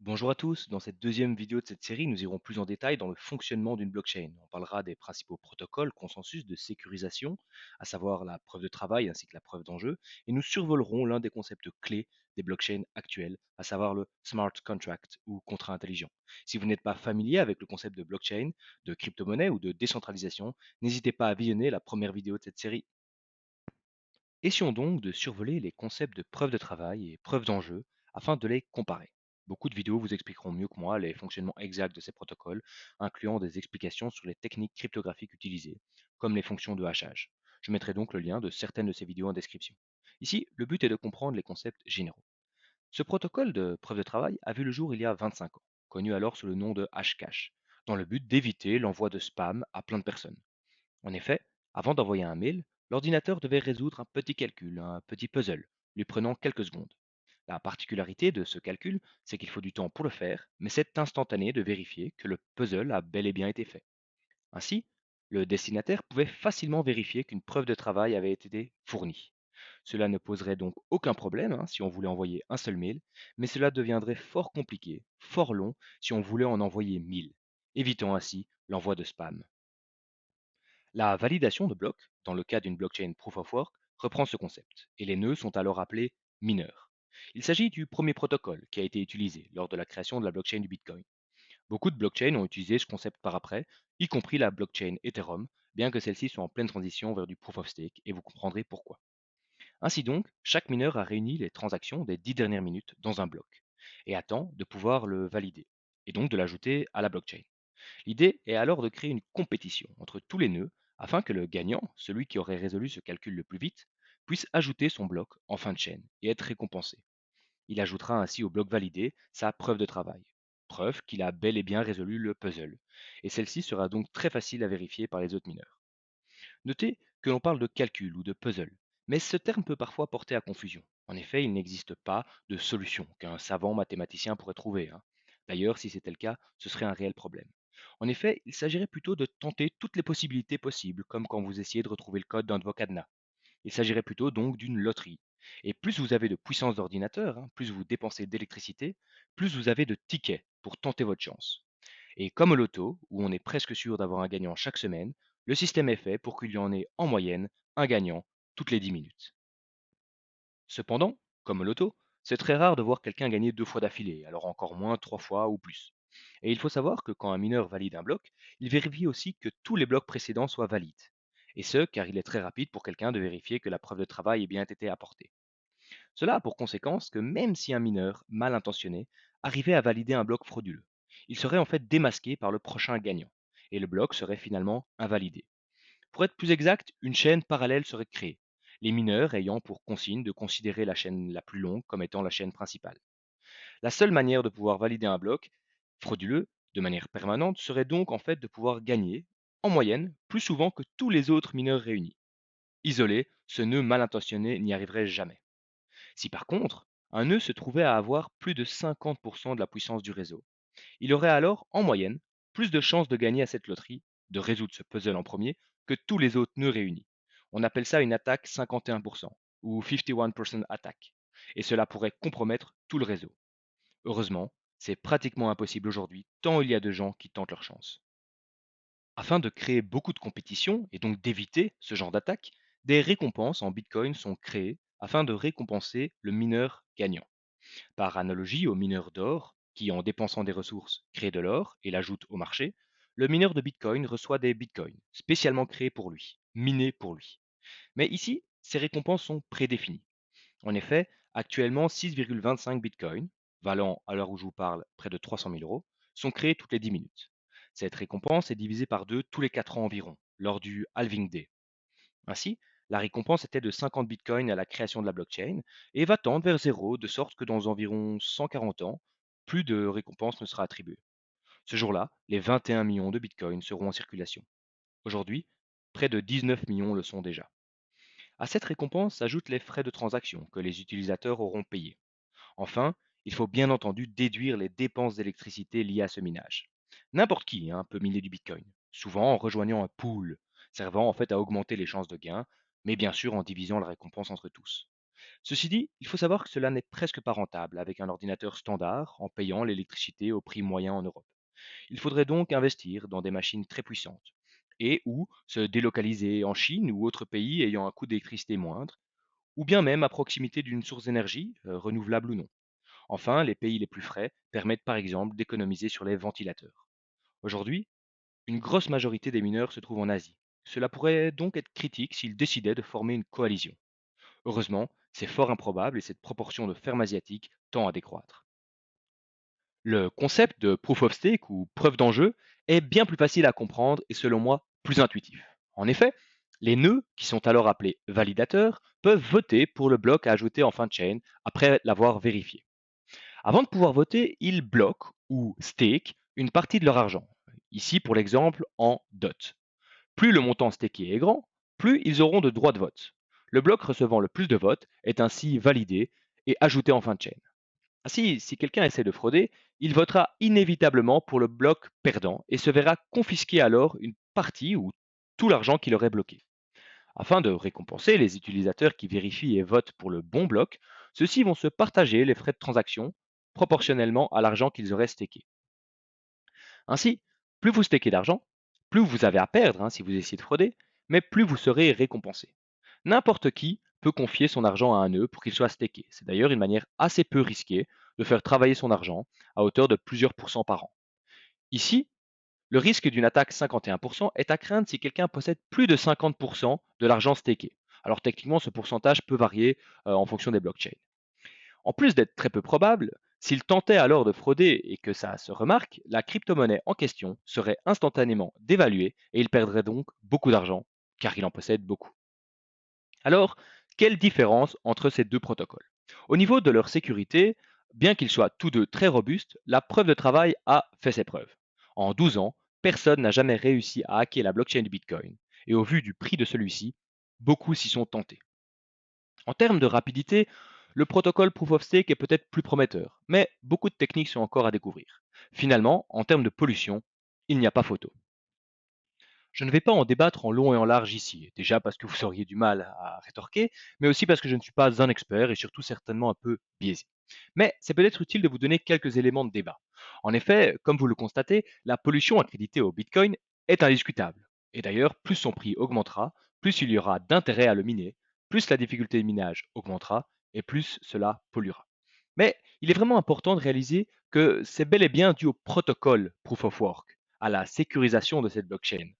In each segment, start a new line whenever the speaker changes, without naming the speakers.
Bonjour à tous, dans cette deuxième vidéo de cette série, nous irons plus en détail dans le fonctionnement d'une blockchain. On parlera des principaux protocoles consensus de sécurisation, à savoir la preuve de travail ainsi que la preuve d'enjeu, et nous survolerons l'un des concepts clés des blockchains actuelles, à savoir le smart contract ou contrat intelligent. Si vous n'êtes pas familier avec le concept de blockchain, de crypto-monnaie ou de décentralisation, n'hésitez pas à visionner la première vidéo de cette série. Essayons donc de survoler les concepts de preuve de travail et preuve d'enjeu afin de les comparer. Beaucoup de vidéos vous expliqueront mieux que moi les fonctionnements exacts de ces protocoles, incluant des explications sur les techniques cryptographiques utilisées, comme les fonctions de hachage. Je mettrai donc le lien de certaines de ces vidéos en description. Ici, le but est de comprendre les concepts généraux. Ce protocole de preuve de travail a vu le jour il y a 25 ans, connu alors sous le nom de Hashcash, dans le but d'éviter l'envoi de spam à plein de personnes. En effet, avant d'envoyer un mail, l'ordinateur devait résoudre un petit calcul, un petit puzzle, lui prenant quelques secondes. La particularité de ce calcul, c'est qu'il faut du temps pour le faire, mais c'est instantané de vérifier que le puzzle a bel et bien été fait. Ainsi, le destinataire pouvait facilement vérifier qu'une preuve de travail avait été fournie. Cela ne poserait donc aucun problème si on voulait envoyer un seul mail, mais cela deviendrait fort compliqué, fort long si on voulait en envoyer 1000, évitant ainsi l'envoi de spam. La validation de blocs, dans le cas d'une blockchain proof of work, reprend ce concept, et les nœuds sont alors appelés mineurs. Il s'agit du premier protocole qui a été utilisé lors de la création de la blockchain du Bitcoin. Beaucoup de blockchains ont utilisé ce concept par après, y compris la blockchain Ethereum, bien que celle-ci soit en pleine transition vers du proof of stake, et vous comprendrez pourquoi. Ainsi donc, chaque mineur a réuni les transactions des 10 dernières minutes dans un bloc, et attend de pouvoir le valider, et donc de l'ajouter à la blockchain. L'idée est alors de créer une compétition entre tous les nœuds afin que le gagnant, celui qui aurait résolu ce calcul le plus vite, puisse ajouter son bloc en fin de chaîne et être récompensé. Il ajoutera ainsi au bloc validé sa preuve de travail, preuve qu'il a bel et bien résolu le puzzle, et celle-ci sera donc très facile à vérifier par les autres mineurs. Notez que l'on parle de calcul ou de puzzle, mais ce terme peut parfois porter à confusion. En effet, il n'existe pas de solution qu'un savant mathématicien pourrait trouver. D'ailleurs, si c'était le cas, ce serait un réel problème. En effet, il s'agirait plutôt de tenter toutes les possibilités possibles, comme quand vous essayez de retrouver le code d'un de vos cadenas. Il s'agirait plutôt donc d'une loterie. Et plus vous avez de puissance d'ordinateur, plus vous dépensez d'électricité, plus vous avez de tickets pour tenter votre chance. Et comme au loto, où on est presque sûr d'avoir un gagnant chaque semaine, le système est fait pour qu'il y en ait en moyenne un gagnant toutes les 10 minutes. Cependant, comme au loto, c'est très rare de voir quelqu'un gagner 2 fois d'affilée, alors encore moins 3 fois ou plus. Et il faut savoir que quand un mineur valide un bloc, il vérifie aussi que tous les blocs précédents soient valides. Et ce, car il est très rapide pour quelqu'un de vérifier que la preuve de travail ait bien été apportée. Cela a pour conséquence que même si un mineur mal intentionné arrivait à valider un bloc frauduleux, il serait en fait démasqué par le prochain gagnant, et le bloc serait finalement invalidé. Pour être plus exact, une chaîne parallèle serait créée, les mineurs ayant pour consigne de considérer la chaîne la plus longue comme étant la chaîne principale. La seule manière de pouvoir valider un bloc frauduleux de manière permanente serait donc en fait de pouvoir gagner, en moyenne, plus souvent que tous les autres mineurs réunis. Isolé, ce nœud mal intentionné n'y arriverait jamais. Si par contre, un nœud se trouvait à avoir plus de 50% de la puissance du réseau, il aurait alors, en moyenne, plus de chances de gagner à cette loterie, de résoudre ce puzzle en premier, que tous les autres nœuds réunis. On appelle ça une attaque 51% ou 51% attaque, et cela pourrait compromettre tout le réseau. Heureusement, c'est pratiquement impossible aujourd'hui, tant il y a de gens qui tentent leur chance. Afin de créer beaucoup de compétition et donc d'éviter ce genre d'attaque, des récompenses en Bitcoin sont créées afin de récompenser le mineur gagnant. Par analogie au mineur d'or, qui en dépensant des ressources crée de l'or et l'ajoute au marché, le mineur de Bitcoin reçoit des Bitcoins spécialement créés pour lui, minés pour lui. Mais ici, ces récompenses sont prédéfinies. En effet, actuellement 6,25 Bitcoins, valant à l'heure où je vous parle près de 300 000 euros, sont créés toutes les 10 minutes. Cette récompense est divisée par deux tous les 4 ans environ, lors du halving day. Ainsi, la récompense était de 50 bitcoins à la création de la blockchain et va tendre vers zéro de sorte que dans environ 140 ans, plus de récompense ne sera attribuée. Ce jour-là, les 21 millions de bitcoins seront en circulation. Aujourd'hui, près de 19 millions le sont déjà. À cette récompense s'ajoutent les frais de transaction que les utilisateurs auront payés. Enfin, il faut bien entendu déduire les dépenses d'électricité liées à ce minage. N'importe qui peut miner du Bitcoin, souvent en rejoignant un pool, servant en fait à augmenter les chances de gain, mais bien sûr en divisant la récompense entre tous. Ceci dit, il faut savoir que cela n'est presque pas rentable avec un ordinateur standard en payant l'électricité au prix moyen en Europe. Il faudrait donc investir dans des machines très puissantes et ou se délocaliser en Chine ou autres pays ayant un coût d'électricité moindre, ou bien même à proximité d'une source d'énergie, renouvelable ou non. Enfin, les pays les plus frais permettent par exemple d'économiser sur les ventilateurs. Aujourd'hui, une grosse majorité des mineurs se trouve en Asie. Cela pourrait donc être critique s'ils décidaient de former une coalition. Heureusement, c'est fort improbable et cette proportion de fermes asiatiques tend à décroître. Le concept de proof of stake ou preuve d'enjeu est bien plus facile à comprendre et selon moi plus intuitif. En effet, les nœuds, qui sont alors appelés validateurs, peuvent voter pour le bloc à ajouter en fin de chaîne après l'avoir vérifié. Avant de pouvoir voter, ils bloquent ou stake une partie de leur argent. Ici, pour l'exemple, en dot. Plus le montant staké est grand, plus ils auront de droits de vote. Le bloc recevant le plus de votes est ainsi validé et ajouté en fin de chaîne. Ainsi, si quelqu'un essaie de frauder, il votera inévitablement pour le bloc perdant et se verra confisquer alors une partie ou tout l'argent qu'il aurait bloqué. Afin de récompenser les utilisateurs qui vérifient et votent pour le bon bloc, ceux-ci vont se partager les frais de transaction proportionnellement à l'argent qu'ils auraient staké. Ainsi, plus vous stakez d'argent, plus vous avez à perdre si vous essayez de frauder, mais plus vous serez récompensé. N'importe qui peut confier son argent à un nœud pour qu'il soit staké. C'est d'ailleurs une manière assez peu risquée de faire travailler son argent à hauteur de plusieurs pourcents par an. Ici, le risque d'une attaque 51% est à craindre si quelqu'un possède plus de 50% de l'argent staké. Alors techniquement, ce pourcentage peut varier en fonction des blockchains. En plus d'être très peu probable, s'il tentait alors de frauder et que ça se remarque, la crypto-monnaie en question serait instantanément dévaluée et il perdrait donc beaucoup d'argent, car il en possède beaucoup. Alors, quelle différence entre ces deux protocoles? Au niveau de leur sécurité, bien qu'ils soient tous deux très robustes, la preuve de travail a fait ses preuves. En 12 ans, personne n'a jamais réussi à hacker la blockchain du Bitcoin, et au vu du prix de celui-ci, beaucoup s'y sont tentés. En termes de rapidité, le protocole Proof of Stake est peut-être plus prometteur, mais beaucoup de techniques sont encore à découvrir. Finalement, en termes de pollution, il n'y a pas photo. Je ne vais pas en débattre en long et en large ici, déjà parce que vous auriez du mal à rétorquer, mais aussi parce que je ne suis pas un expert et surtout certainement un peu biaisé. Mais c'est peut-être utile de vous donner quelques éléments de débat. En effet, comme vous le constatez, la pollution accréditée au Bitcoin est indiscutable. Et d'ailleurs, plus son prix augmentera, plus il y aura d'intérêt à le miner, plus la difficulté de minage augmentera et plus cela polluera. Mais il est vraiment important de réaliser que c'est bel et bien dû au protocole Proof of Work, à la sécurisation de cette blockchain.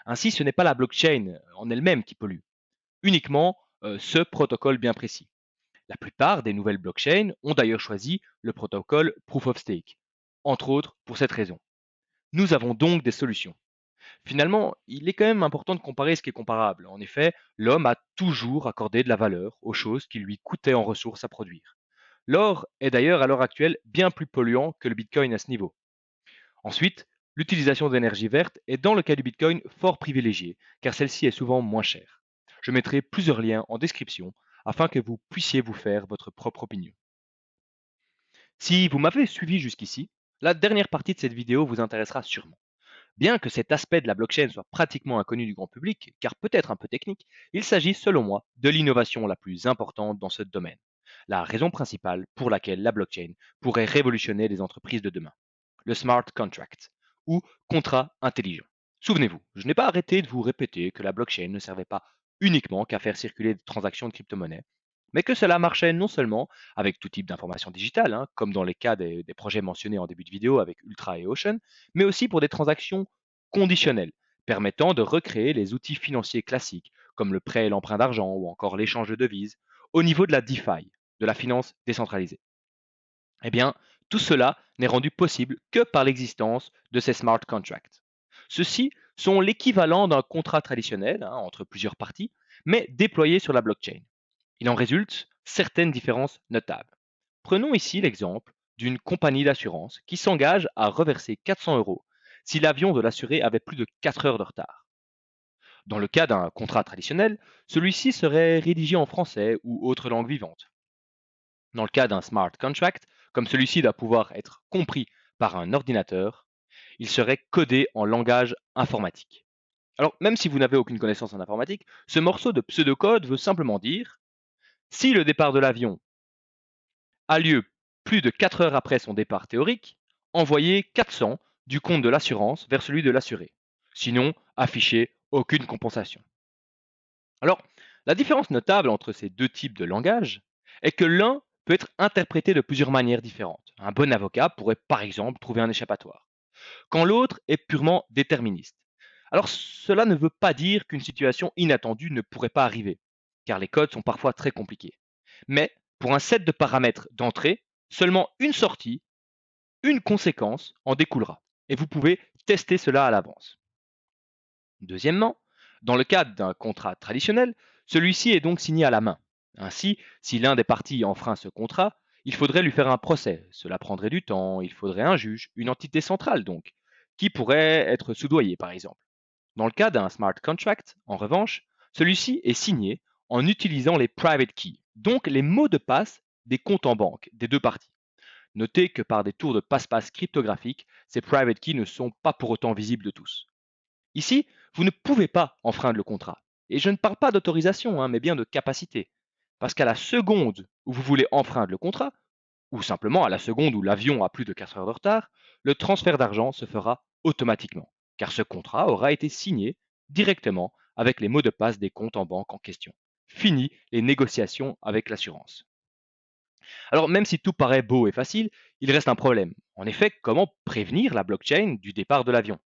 Ainsi, ce n'est pas la blockchain en elle-même qui pollue, uniquement ce protocole bien précis. La plupart des nouvelles blockchains ont d'ailleurs choisi le protocole Proof of Stake, entre autres pour cette raison. Nous avons donc des solutions. Finalement, il est quand même important de comparer ce qui est comparable. En effet, l'homme a toujours accordé de la valeur aux choses qui lui coûtaient en ressources à produire. L'or est d'ailleurs à l'heure actuelle bien plus polluant que le Bitcoin à ce niveau. Ensuite, l'utilisation d'énergie verte est dans le cas du Bitcoin fort privilégiée, car celle-ci est souvent moins chère. Je mettrai plusieurs liens en description afin que vous puissiez vous faire votre propre opinion. Si vous m'avez suivi jusqu'ici, la dernière partie de cette vidéo vous intéressera sûrement. Bien que cet aspect de la blockchain soit pratiquement inconnu du grand public, car peut-être un peu technique, il s'agit selon moi de l'innovation la plus importante dans ce domaine. La raison principale pour laquelle la blockchain pourrait révolutionner les entreprises de demain. Le smart contract, ou contrat intelligent. Souvenez-vous, je n'ai pas arrêté de vous répéter que la blockchain ne servait pas uniquement qu'à faire circuler des transactions de crypto-monnaies, mais que cela marchait non seulement avec tout type d'informations digitales, comme dans les cas des projets mentionnés en début de vidéo avec Ultra et Ocean, mais aussi pour des transactions conditionnelles, permettant de recréer les outils financiers classiques, comme le prêt et l'emprunt d'argent ou encore l'échange de devises, au niveau de la DeFi, de la finance décentralisée. Eh bien, tout cela n'est rendu possible que par l'existence de ces smart contracts. Ceux-ci sont l'équivalent d'un contrat traditionnel entre plusieurs parties, mais déployé sur la blockchain. Il en résulte certaines différences notables. Prenons ici l'exemple d'une compagnie d'assurance qui s'engage à reverser 400 euros si l'avion de l'assuré avait plus de 4 heures de retard. Dans le cas d'un contrat traditionnel, celui-ci serait rédigé en français ou autre langue vivante. Dans le cas d'un smart contract, comme celui-ci doit pouvoir être compris par un ordinateur, il serait codé en langage informatique. Alors, même si vous n'avez aucune connaissance en informatique, ce morceau de pseudocode veut simplement dire Si le départ de l'avion a lieu plus de 4 heures après son départ théorique, envoyez 400 du compte de l'assurance vers celui de l'assuré. Sinon, affichez aucune compensation. Alors, la différence notable entre ces deux types de langage est que l'un peut être interprété de plusieurs manières différentes. Un bon avocat pourrait par exemple trouver un échappatoire, quand l'autre est purement déterministe. Alors, cela ne veut pas dire qu'une situation inattendue ne pourrait pas arriver, car les codes sont parfois très compliqués. Mais pour un set de paramètres d'entrée, seulement une sortie, une conséquence en découlera. Et vous pouvez tester cela à l'avance. Deuxièmement, dans le cadre d'un contrat traditionnel, celui-ci est donc signé à la main. Ainsi, si l'un des partis enfreint ce contrat, il faudrait lui faire un procès. Cela prendrait du temps, il faudrait un juge, une entité centrale donc, qui pourrait être soudoyée par exemple. Dans le cas d'un smart contract, en revanche, celui-ci est signé en utilisant les private keys, donc les mots de passe des comptes en banque des deux parties. Notez que par des tours de passe-passe cryptographiques, ces private keys ne sont pas pour autant visibles de tous. Ici, vous ne pouvez pas enfreindre le contrat. Et je ne parle pas d'autorisation, mais bien de capacité. Parce qu'à la seconde où vous voulez enfreindre le contrat, ou simplement à la seconde où l'avion a plus de 4 heures de retard, le transfert d'argent se fera automatiquement, car ce contrat aura été signé directement avec les mots de passe des comptes en banque en question. Fini les négociations avec l'assurance. Alors même si tout paraît beau et facile, il reste un problème. En effet, comment prévenir la blockchain du départ de l'avion?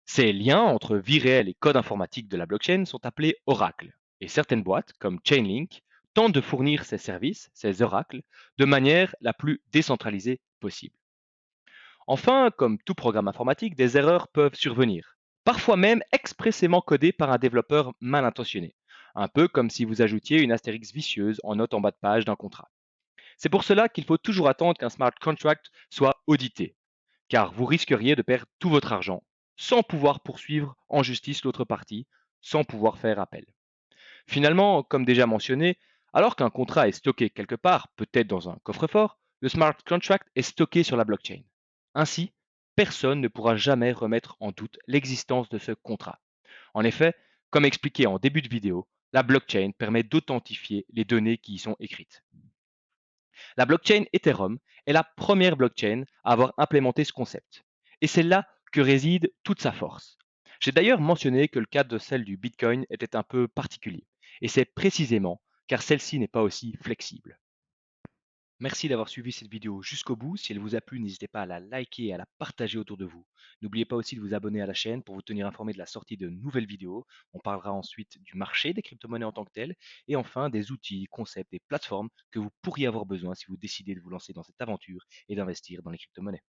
Ces liens entre vie réelle et code informatique de la blockchain sont appelés oracles. Et certaines boîtes, comme Chainlink, tentent de fournir ces services, ces oracles, de manière la plus décentralisée possible. Enfin, comme tout programme informatique, des erreurs peuvent survenir, parfois même expressément codées par un développeur mal intentionné, un peu comme si vous ajoutiez une astérix vicieuse en note en bas de page d'un contrat. C'est pour cela qu'il faut toujours attendre qu'un smart contract soit audité, car vous risqueriez de perdre tout votre argent sans pouvoir poursuivre en justice l'autre partie, sans pouvoir faire appel. Finalement, comme déjà mentionné, alors qu'un contrat est stocké quelque part, peut-être dans un coffre-fort, le smart contract est stocké sur la blockchain. Ainsi, personne ne pourra jamais remettre en doute l'existence de ce contrat. En effet, comme expliqué en début de vidéo, la blockchain permet d'authentifier les données qui y sont écrites. La blockchain Ethereum est la première blockchain à avoir implémenté ce concept. Et c'est là que réside toute sa force. J'ai d'ailleurs mentionné que le cas de celle du Bitcoin était un peu particulier. Et c'est précisément car celle-ci n'est pas aussi flexible. Merci d'avoir suivi cette vidéo jusqu'au bout. Si elle vous a plu, n'hésitez pas à la liker et à la partager autour de vous. N'oubliez pas aussi de vous abonner à la chaîne pour vous tenir informé de la sortie de nouvelles vidéos. On parlera ensuite du marché des crypto-monnaies en tant que tel et enfin des outils, concepts et plateformes que vous pourriez avoir besoin si vous décidez de vous lancer dans cette aventure et d'investir dans les crypto-monnaies.